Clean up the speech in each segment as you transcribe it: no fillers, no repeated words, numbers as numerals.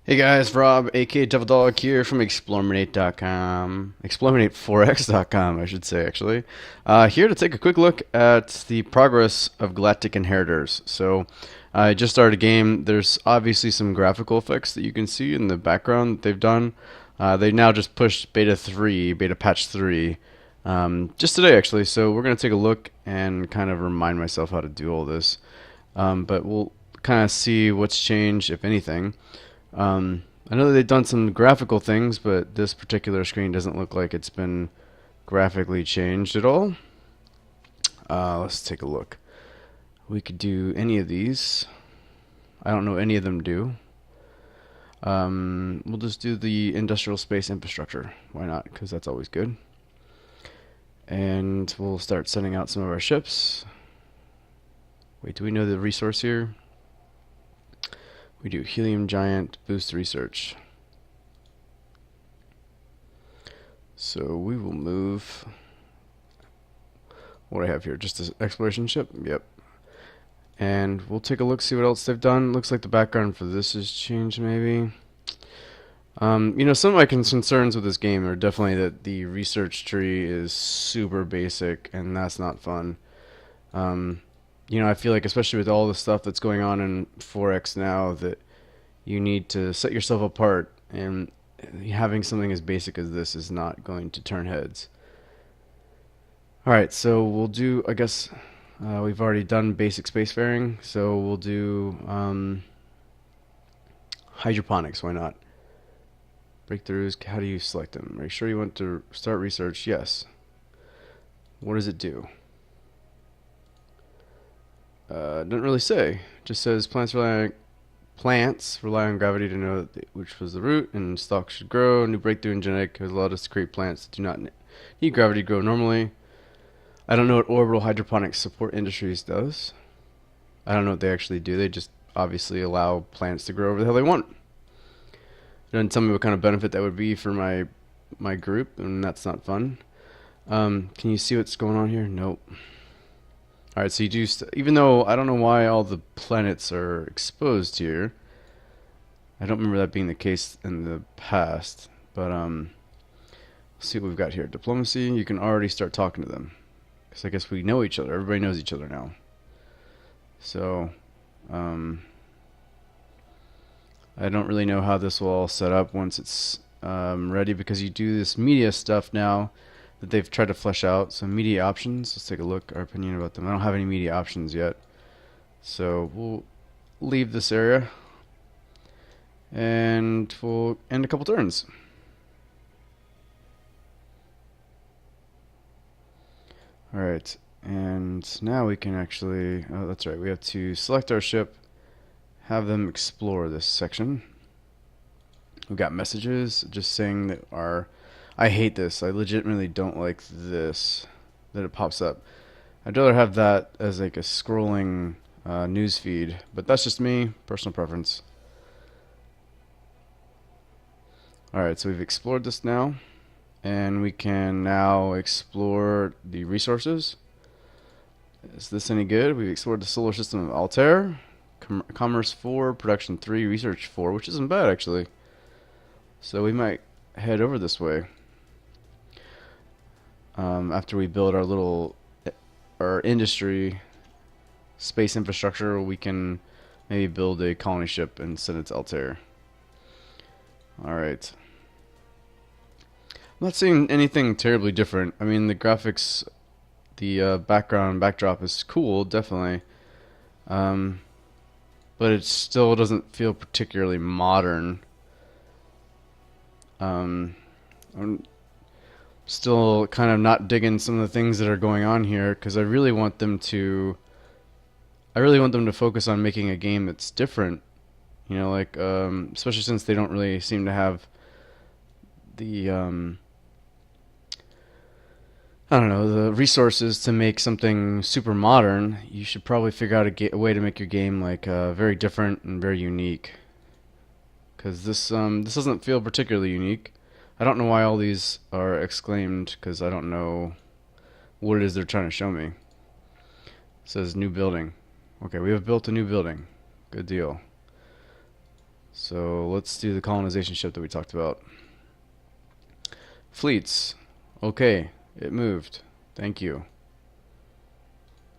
Hey guys, Rob, aka Devildog here from Explorminate.com, Explorminate4x.com, I should say, actually. Here to take a quick look at the progress of Galactic Inheritors. So, I just started a game. There's obviously some graphical effects that you can see in the background that they've done. They now just pushed beta 3, beta patch 3, just today actually. So, we're going to take a look and kind of remind myself how to do all this. But we'll kind of see what's changed, if anything. I know that they've done some graphical things, but this particular screen doesn't look like it's been graphically changed at all. Let's take a look. We could do any of these. I don't know any of them do. We'll just do the industrial space infrastructure. Why not? Because that's always good. And we'll start sending out some of our ships. Wait, do we know the resource here? We do helium giant boost research. So we will move. What do I have here? Just an exploration ship? Yep. And we'll take a look, see what else they've done. Looks like the background for this has changed, maybe. Some of my concerns with this game are definitely that the research tree is super basic, and that's not fun. I feel like, especially with all the stuff that's going on in 4X now, that you need to set yourself apart, and having something as basic as this is not going to turn heads. Alright, so we'll do, I guess, we've already done basic spacefaring, so we'll do hydroponics, why not? Breakthroughs, how do you select them? Are you sure you want to start research? Yes. What does it do? Doesn't really say. It just says plants rely on gravity to know which was the root, and stalks should grow. New breakthrough in genetic has allowed us to create plants that do not need gravity to grow normally. I don't know what orbital hydroponics support industries does. I don't know what they actually do. They just obviously allow plants to grow whatever the hell they want. It doesn't tell me what kind of benefit that would be for my group, and that's not fun. Can you see what's going on here? Nope. Alright, so you do, even though I don't know why all the planets are exposed here. I don't remember that being the case in the past, but let's see what we've got here. Diplomacy, you can already start talking to them. Because I guess we know each other. Everybody knows each other now. So, I don't really know how this will all set up once it's ready, because you do this media stuff now that they've tried to flesh out. So media options, let's take a look, our opinion about them. I don't have any media options yet. So we'll leave this area. And we'll end a couple turns. Alright, and now we can actually, oh that's right, we have to select our ship, have them explore this section. We've got messages just saying that I hate this, I legitimately don't like this, that it pops up. I'd rather have that as like a scrolling news feed, but that's just me, personal preference. Alright, so we've explored this now, and we can now explore the resources. Is this any good? We've explored the solar system of Altair, Commerce 4, Production 3, Research 4, which isn't bad actually. So we might head over this way. After we build our industry space infrastructure, we can maybe build a colony ship and send it to Altair. Alright. I'm not seeing anything terribly different. I mean, the graphics, the backdrop is cool, definitely. But it still doesn't feel particularly modern. I'm still kind of not digging some of the things that are going on here, because I really want them to focus on making a game that's different. Like especially since they don't really seem to have the I don't know, the resources to make something super modern. You should probably figure out a way to make your game like very different and very unique. Because this doesn't feel particularly unique. I don't know why all these are exclaimed, because I don't know what it is they're trying to show me. It says new building. Okay, we have built a new building. Good deal. So let's do the colonization ship that we talked about. Fleets. Okay, it moved. Thank you.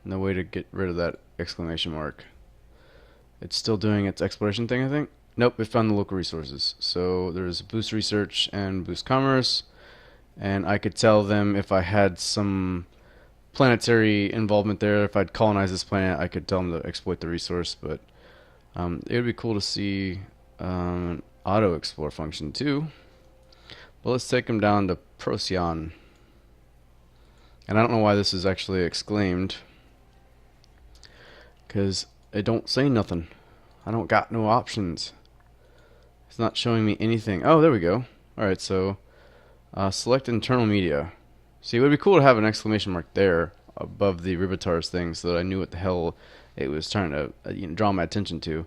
No way to get rid of that exclamation mark. It's still doing its exploration thing, I think. Nope, it found the local resources. So there's boost research and boost commerce. And I could tell them if I had some planetary involvement there. If I'd colonize this planet, I could tell them to exploit the resource. But it would be cool to see auto explore function too. But let's take them down to Procyon. And I don't know why this is actually exclaimed, because it don't say nothing. I don't got no options. It's not showing me anything. Oh, there we go. Alright, so select internal media. See, it would be cool to have an exclamation mark there above the Ribitar's thing so that I knew what the hell it was trying to draw my attention to.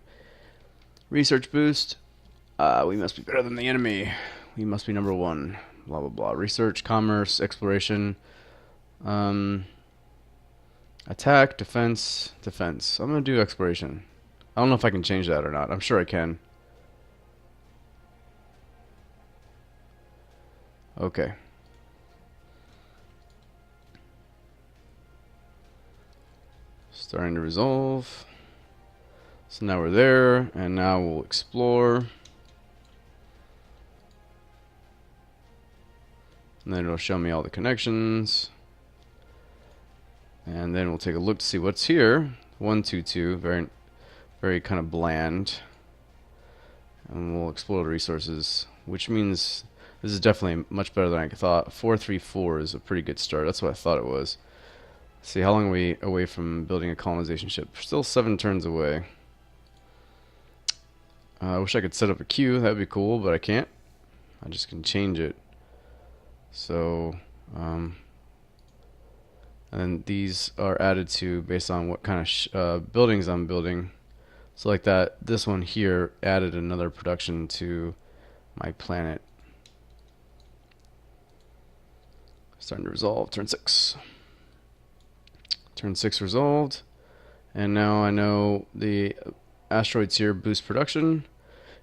Research boost. We must be better than the enemy. We must be number one. Blah, blah, blah. Research, commerce, exploration. Attack, defense, defense. I'm going to do exploration. I don't know if I can change that or not. I'm sure I can. Okay. Starting to resolve. So now we're there, and now we'll explore. And then it'll show me all the connections. And then we'll take a look to see what's here. 122, very kind of bland. And we'll explore the resources, which means this is definitely much better than I thought. 434 is a pretty good start. That's what I thought it was. Let's see, how long are we away from building a colonization ship? Still 7 turns away. I wish I could set up a queue. That'd be cool, but I can't. I just can change it. So, and then these are added to based on what kind of buildings I'm building. So like that, this one here added another production to my planet. Starting to resolve, turn 6. Turn 6 resolved. And now I know the asteroids here boost production.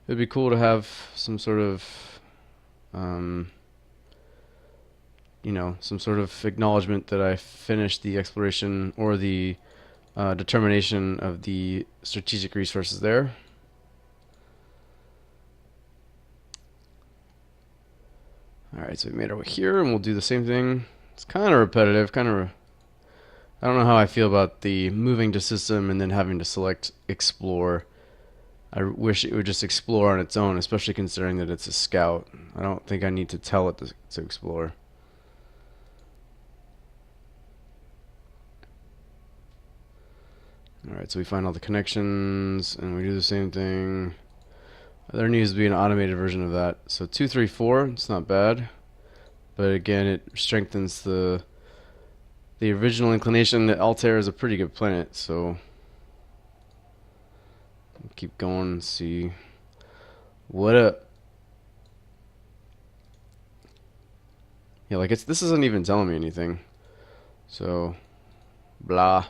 It'd be cool to have some sort of some sort of acknowledgement that I finished the exploration or the determination of the strategic resources there. Alright, so we made our way here, and we'll do the same thing. It's kind of repetitive, I don't know how I feel about the moving to system and then having to select explore. I wish it would just explore on its own, especially considering that it's a scout. I don't think I need to tell it to explore. Alright, so we find all the connections, and we do the same thing. There needs to be an automated version of that. So 234, it's not bad. But again, it strengthens the original inclination that Altair is a pretty good planet, so keep going and see what up. Yeah, like this isn't even telling me anything. So blah.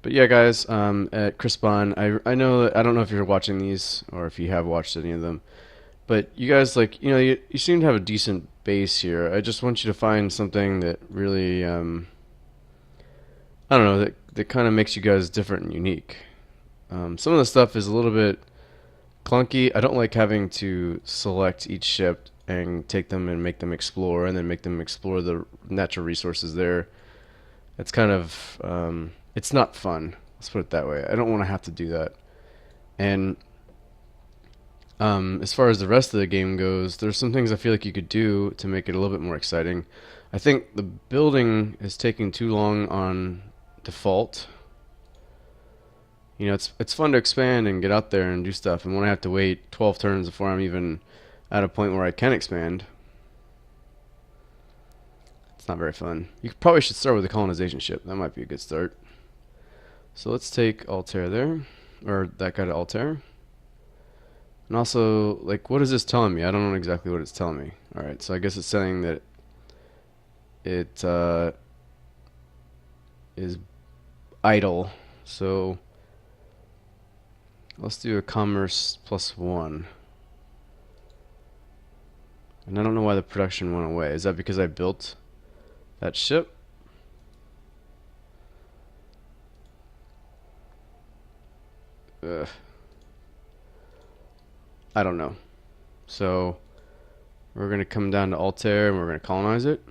But yeah, guys, at Crispon, I know that I don't know if you're watching these or if you have watched any of them, but you guys you seem to have a decent base here. I just want you to find something that really I don't know, that kind of makes you guys different and unique. Some of the stuff is a little bit clunky. I don't like having to select each ship and take them and make them explore and then make them explore the natural resources there. It's kind of it's not fun. Let's put it that way. I don't want to have to do that. And as far as the rest of the game goes, there's some things I feel like you could do to make it a little bit more exciting. I think the building is taking too long on default. It's fun to expand and get out there and do stuff, and when I have to wait 12 turns before I'm even at a point where I can expand, it's not very fun. You probably should start with a colonization ship. That might be a good start. So let's take Altair there, or that guy to Altair. And also, what is this telling me? I don't know exactly what it's telling me. Alright, so I guess it's saying that it is idle. So Let's do a commerce +1. And I don't know why the production went away. Is that because I built that ship? Ugh. I don't know. So we're going to come down to Altair and we're going to colonize it.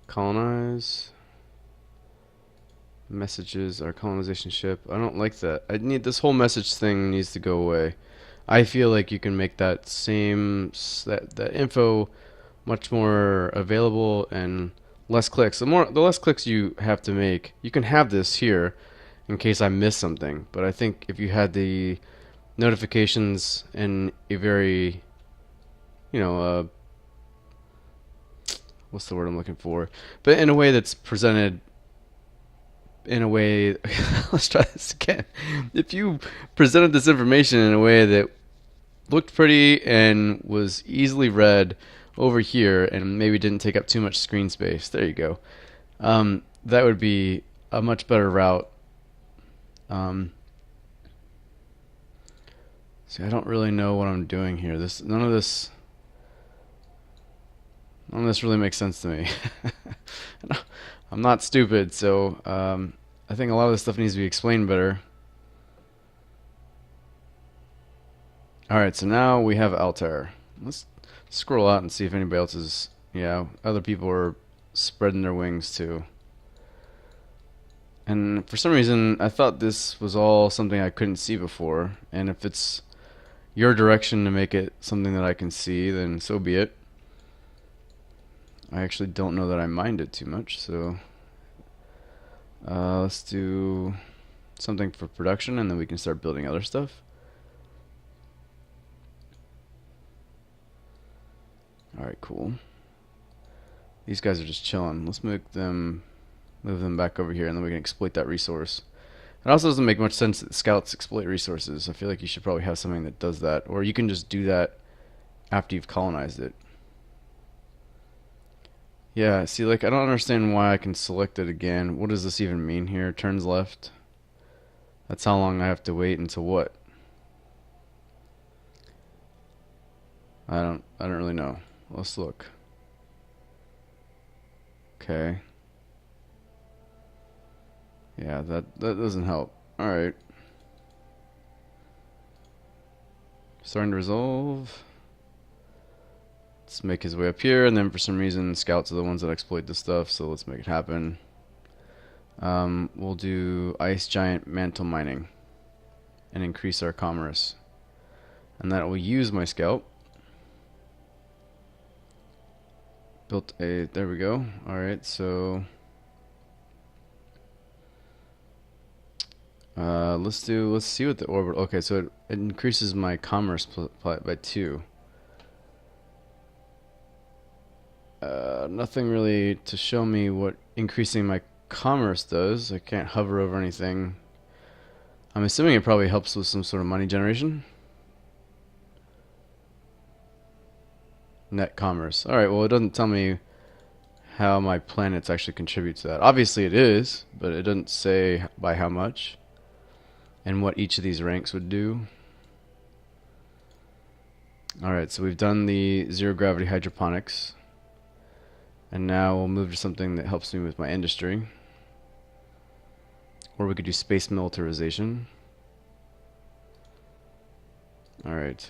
Colonize. Messages, our colonization ship. I don't like that. I need this whole message thing needs to go away. I feel like you can make that same that info much more available and less clicks. The less clicks you have to make, you can have this here in case I miss something. But I think if you had the notifications in a very, what's the word I'm looking for? But in a way that's presented in a way, let's try this again. If you presented this information in a way that looked pretty and was easily read over here and maybe didn't take up too much screen space, there you go. That would be a much better route. See, I don't really know what I'm doing here. None of this really makes sense to me. I'm not stupid, so I think a lot of this stuff needs to be explained better. Alright, so now we have Altair. Let's scroll out and see if anybody else is... Yeah, other people are spreading their wings too. And for some reason, I thought this was all something I couldn't see before. And if it's your direction to make it something that I can see, then so be it. I actually don't know that I mind it too much, so let's do something for production and then we can start building other stuff. Alright, cool. These guys are just chilling. Let's move them back over here and then we can exploit that resource. It also doesn't make much sense that scouts exploit resources. I feel like you should probably have something that does that, or you can just do that after you've colonized it. Yeah, see, like, I don't understand why I can select it again. What does this even mean here? Turns left. That's how long I have to wait until what? I don't really know. Let's look. Okay. Yeah, that doesn't help. Alright. Starting to resolve. Let's make his way up here, and then for some reason scouts are the ones that exploit this stuff, so let's make it happen. We'll do ice giant mantle mining and increase our commerce. And that will use my scout. There we go. Alright, so let's see what the orbit. Okay, so it increases my commerce by 2. Nothing really to show me what increasing my commerce does. I can't hover over anything. I'm assuming it probably helps with some sort of money generation. Net commerce. Alright, well, it doesn't tell me how my planets actually contribute to that. Obviously it is, but it doesn't say by how much and what each of these ranks would do. Alright, so we've done the zero gravity hydroponics. And now we'll move to something that helps me with my industry. Or we could do space militarization. Alright.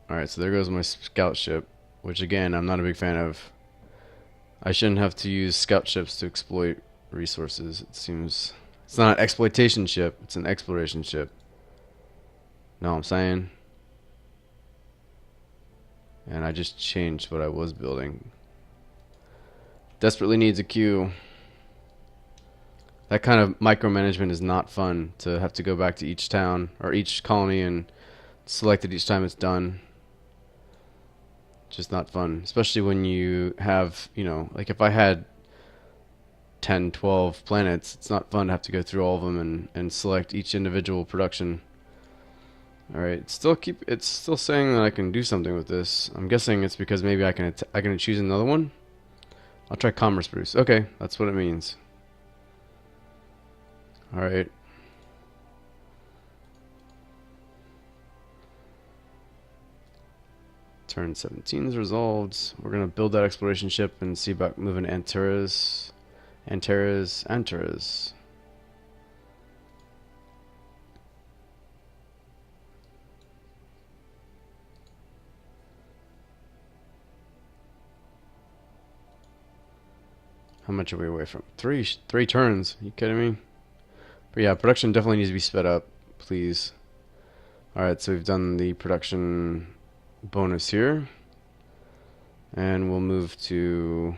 Alright, so there goes my scout ship, which again, I'm not a big fan of. I shouldn't have to use scout ships to exploit resources. It seems... It's not an exploitation ship, it's an exploration ship. Know what I'm saying? And I just changed what I was building. Desperately needs a queue. That kind of micromanagement is not fun, to have to go back to each town or each colony and select it each time it's done. Just not fun, especially when you have, like if I had 10, 12 planets, it's not fun to have to go through all of them and select each individual production. All right, it's still saying that I can do something with this. I'm guessing it's because maybe I can choose another one. I'll try commerce boost. Okay, that's what it means. All right. Turn 17 is resolved. We're gonna build that exploration ship and see about moving Antares. How much are we away from? Three turns. Are you kidding me? But yeah, production definitely needs to be sped up, please. Alright, so we've done the production bonus here. And we'll move to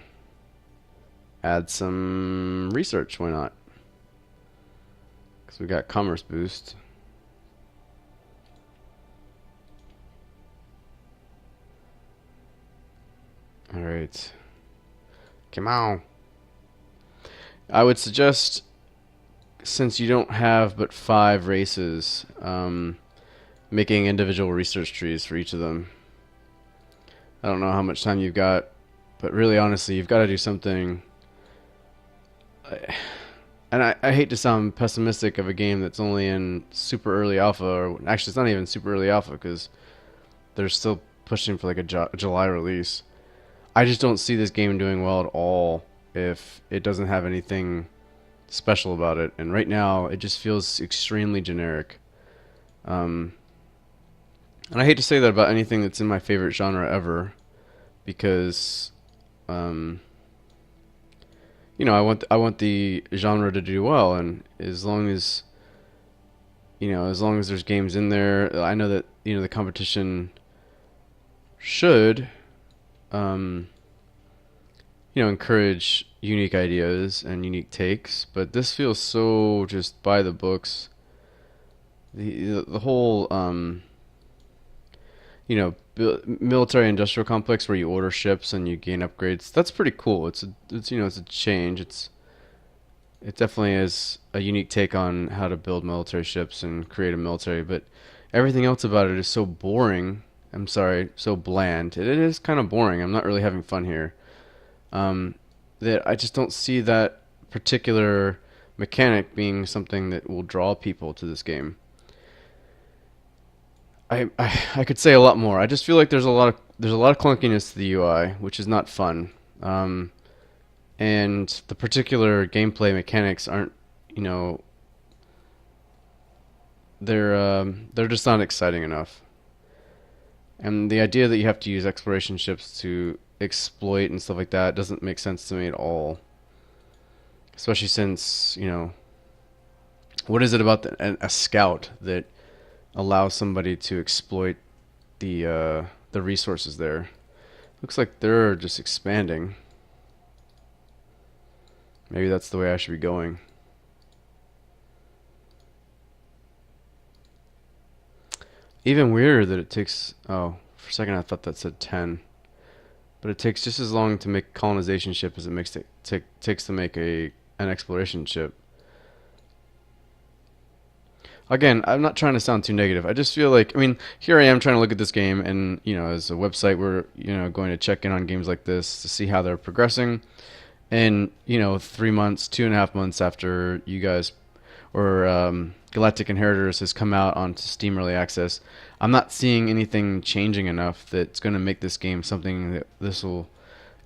add some research. Why not? Because we got commerce boost. Alright. Come on. I would suggest, since you don't have but 5 races, making individual research trees for each of them. I don't know how much time you've got, but really honestly, you've got to do something. And I hate to sound pessimistic of a game that's only in super early alpha, or actually it's not even super early alpha because they're still pushing for like a July release. I just don't see this game doing well at all if it doesn't have anything special about it. And right now, it just feels extremely generic. And I hate to say that about anything that's in my favorite genre ever, because, I want the genre to do well, and as long as there's games in there, I know that the competition should, encourage unique ideas and unique takes, but this feels so just by the books. The whole military industrial complex where you order ships and you gain upgrades. That's pretty cool. It's a change. It definitely is a unique take on how to build military ships and create a military, but everything else about it is so boring. I'm sorry, so bland. It is kind of boring. I'm not really having fun here. That I just don't see that particular mechanic being something that will draw people to this game. I could say a lot more. I just feel like there's a lot of clunkiness to the UI, which is not fun. And the particular gameplay mechanics aren't, they're just not exciting enough. And the idea that you have to use exploration ships to exploit and stuff like that doesn't make sense to me at all. Especially since, what is it about a scout that allows somebody to exploit the resources there? Looks like they're just expanding. Maybe that's the way I should be going. Even weirder that it takes... Oh, for a second I thought that said 10. But it takes just as long to make a colonization ship as it takes to make an exploration ship. Again, I'm not trying to sound too negative. I just feel like, here I am trying to look at this game, and as a website, we're going to check in on games like this to see how they're progressing. And 3 months, 2.5 months after you guys or Galactic Inheritors has come out onto Steam Early Access, I'm not seeing anything changing enough that's going to make this game something that this will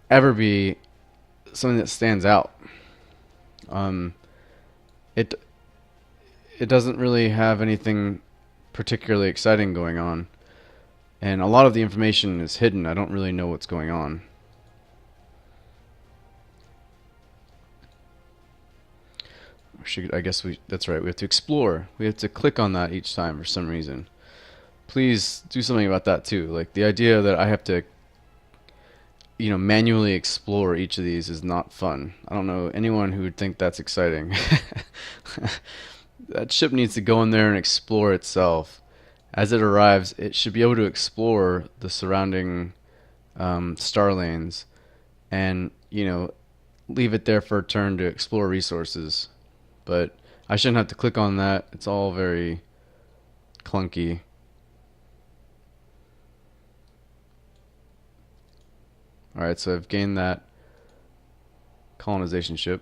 ever be something that stands out. It doesn't really have anything particularly exciting going on, and a lot of the information is hidden. I don't really know what's going on. I guess that's right. We have to explore. We have to click on that each time for some reason. Please do something about that too. Like the idea that I have to manually explore each of these is not fun. I don't know anyone who would think that's exciting. That ship needs to go in there and explore itself. As it arrives, it should be able to explore the surrounding star lanes and, leave it there for a turn to explore resources. But I shouldn't have to click on that. It's all very clunky. Alright, so I've gained that colonization ship.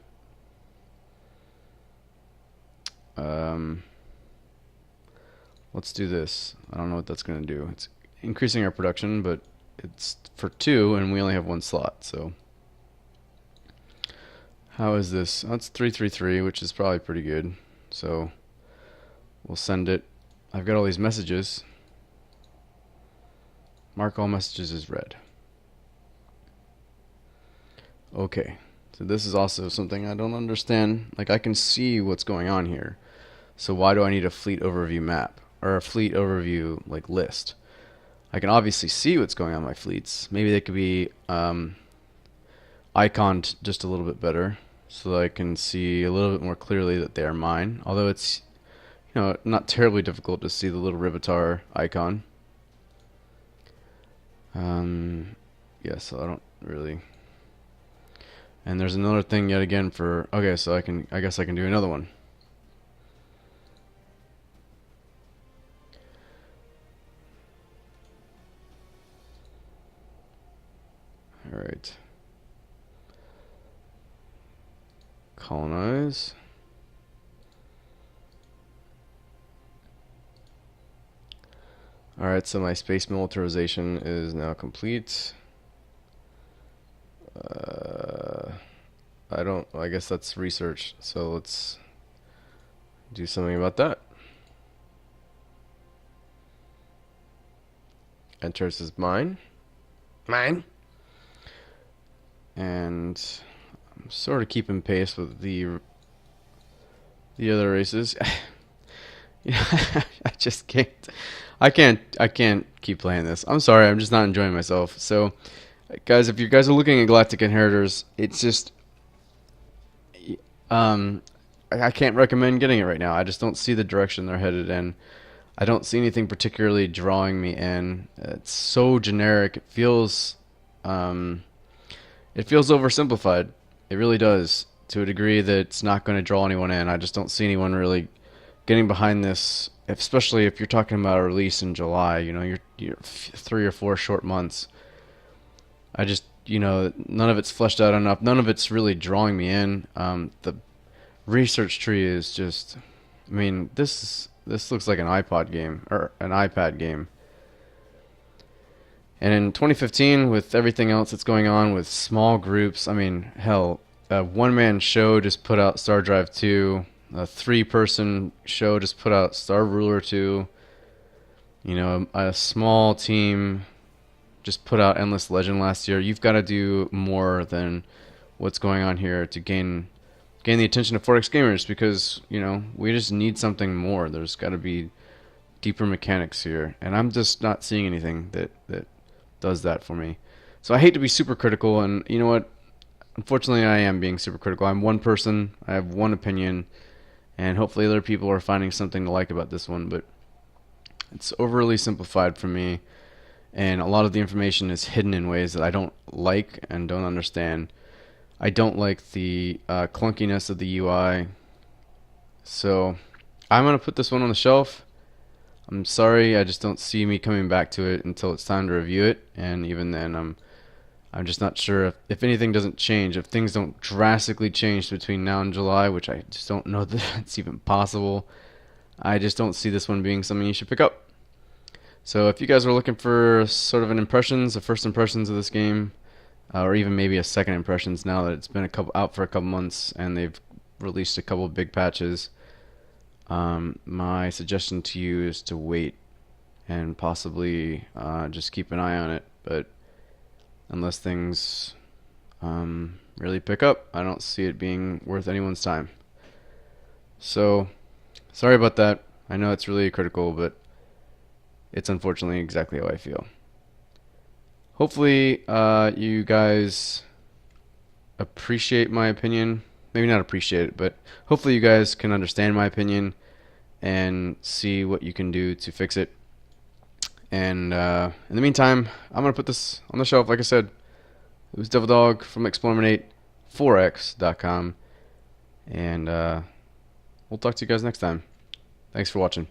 Let's do this. I don't know what that's going to do. It's increasing our production, but it's for 2 and we only have 1 slot, so how is this? That's 333, which is probably pretty good. So we'll send it. I've got all these messages. Mark all messages as read. Okay, so this is also something I don't understand. Like, I can see what's going on here. So why do I need a fleet overview map or a fleet overview like list? I can obviously see what's going on in my fleets. Maybe they could be iconed just a little bit better so that I can see a little bit more clearly that they are mine. Although it's, you know, not terribly difficult to see the little Rivitar icon. Yeah, so I don't really. And there's another thing yet again for. Okay, so I guess I can do another one. All right. Colonize. Alright, so my space militarization is now complete. I guess that's research, so let's do something about that. Enters as mine. Mine. And I'm sort of keeping pace with the other races. I just can't. I can't keep playing this. I'm sorry. I'm just not enjoying myself. So, guys, if you guys are looking at Galactic Inheritors, it's just I can't recommend getting it right now. I just don't see the direction they're headed in. I don't see anything particularly drawing me in. It's so generic. It feels oversimplified. It really does, to a degree that it's not going to draw anyone in. I just don't see anyone really getting behind this, especially if you're talking about a release in July. You know, you're 3 or 4 short months. I just, you know, none of it's fleshed out enough. None of it's really drawing me in. The research tree is just, I mean, this looks like an iPod game or an iPad game. And in 2015, with everything else that's going on with small groups, I mean, hell, a one-man show just put out Star Drive 2. A 3-person show just put out Star Ruler 2. You know, a small team just put out Endless Legend last year. You've got to do more than what's going on here to gain the attention of 4X gamers, because, you know, we just need something more. There's got to be deeper mechanics here, and I'm just not seeing anything that does that for me. So I hate to be super critical, and you know what? Unfortunately, I am being super critical. I'm one person. I have one opinion, and hopefully other people are finding something to like about this one, but it's overly simplified for me, and a lot of the information is hidden in ways that I don't like and don't understand. I don't like the clunkiness of the UI, so I'm going to put this one on the shelf. I'm sorry, I just don't see me coming back to it until it's time to review it, and even then I'm just not sure if anything doesn't change, if things don't drastically change between now and July, which I just don't know that it's even possible. I just don't see this one being something you should pick up. So if you guys are looking for sort of a first impressions of this game, or even maybe a second impressions now that it's been out for a couple months and they've released a couple big patches, my suggestion to you is to wait and possibly just keep an eye on it. But unless things really pick up, I don't see it being worth anyone's time. So sorry about that. I know it's really critical, but it's unfortunately exactly how I feel. Hopefully you guys appreciate my opinion. Maybe not appreciate it, but hopefully you guys can understand my opinion and see what you can do to fix it. And in the meantime, I'm going to put this on the shelf. Like I said, it was Devildog from Explorminate4x.com. And we'll talk to you guys next time. Thanks for watching.